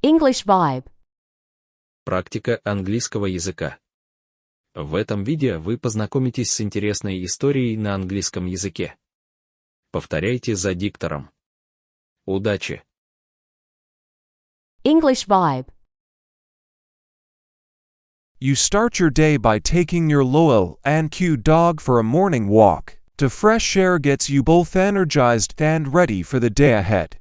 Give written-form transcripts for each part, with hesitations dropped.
English vibe. Практика английского языка. В этом видео вы познакомитесь с интересной историей на английском языке. Повторяйте за диктором. Удачи! English vibe. You start your day by taking your loyal and cute dog for a morning walk. The fresh air gets you both energized and ready for the day ahead.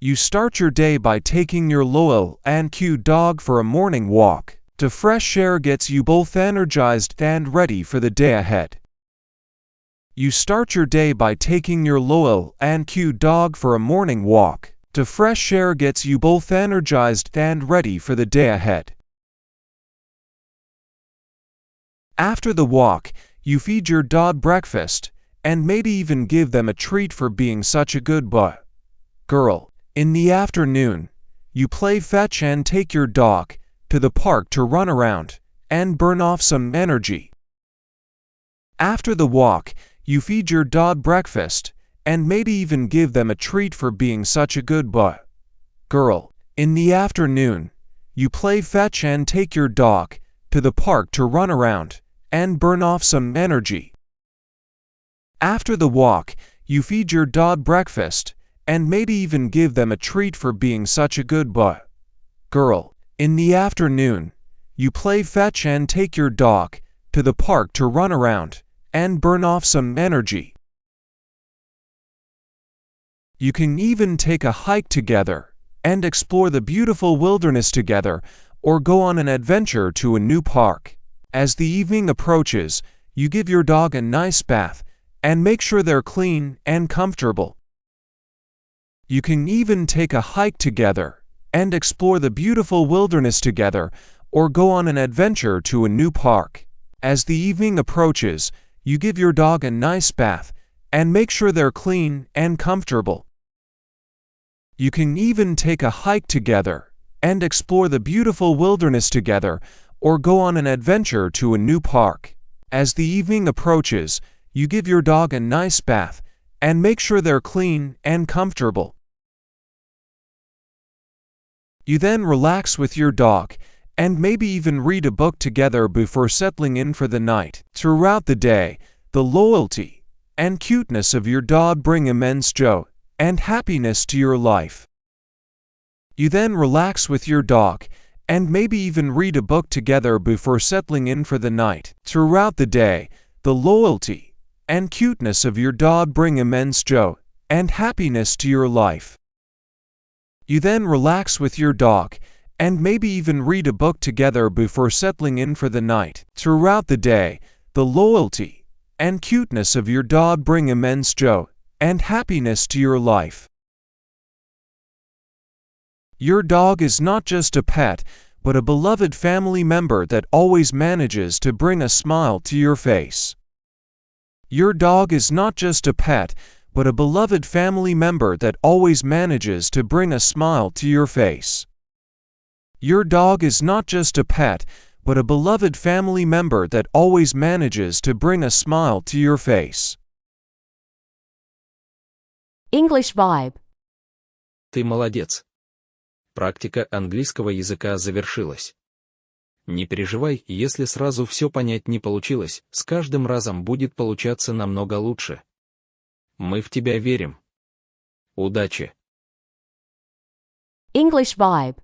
You start your day by taking your loyal and cute dog for a morning walk. The fresh air gets you both energized and ready for the day ahead. You start your day by taking your loyal and cute dog for a morning walk. The fresh air gets you both energized and ready for the day ahead. After the walk, you feed your dog breakfast, and maybe even give them a treat for being such a good girl. In the afternoon, you play fetch and take your dog to the park to run around and burn off some energy. After the walk, you feed your dog breakfast, and maybe even give them a treat for being such a good girl. In the afternoon, you play fetch and take your dog to the park to run around and burn off some energy. After the walk, you feed your dog breakfast, and maybe even give them a treat for being such a good girl. In the afternoon, you play fetch and take your dog to the park to run around and burn off some energy. You can even take a hike together and explore the beautiful wilderness together, or go on an adventure to a new park. As the evening approaches, you give your dog a nice bath and make sure they're clean and comfortable. You can even take a hike together and explore the beautiful wilderness together, or go on an adventure to a new park. As the evening approaches, you give your dog a nice bath and make sure they're clean and comfortable. You can even take a hike together and explore the beautiful wilderness together, or go on an adventure to a new park. As the evening approaches, you give your dog a nice bath and make sure they're clean and comfortable. You then relax with your dog and maybe even read a book together before settling in for the night. Throughout the day, the loyalty and cuteness of your dog bring immense joy and happiness to your life. You then relax with your dog and maybe even read a book together before settling in for the night. Throughout the day, the loyalty and cuteness of your dog bring immense joy and happiness to your life. You then relax with your dog and maybe even read a book together before settling in for the night. Throughout the day, the loyalty and cuteness of your dog bring immense joy and happiness to your life. Your dog is not just a pet, but a beloved family member that always manages to bring a smile to your face. Your dog is not just a pet, but a beloved family member that always manages to bring a smile to your face. Your dog is not just a pet, but a beloved family member that always manages to bring a smile to your face. English vibe. Ты молодец. Практика английского языка завершилась. Не переживай, если сразу все понять не получилось, с каждым разом будет получаться намного лучше. Мы в тебя верим. Удачи! English vibe.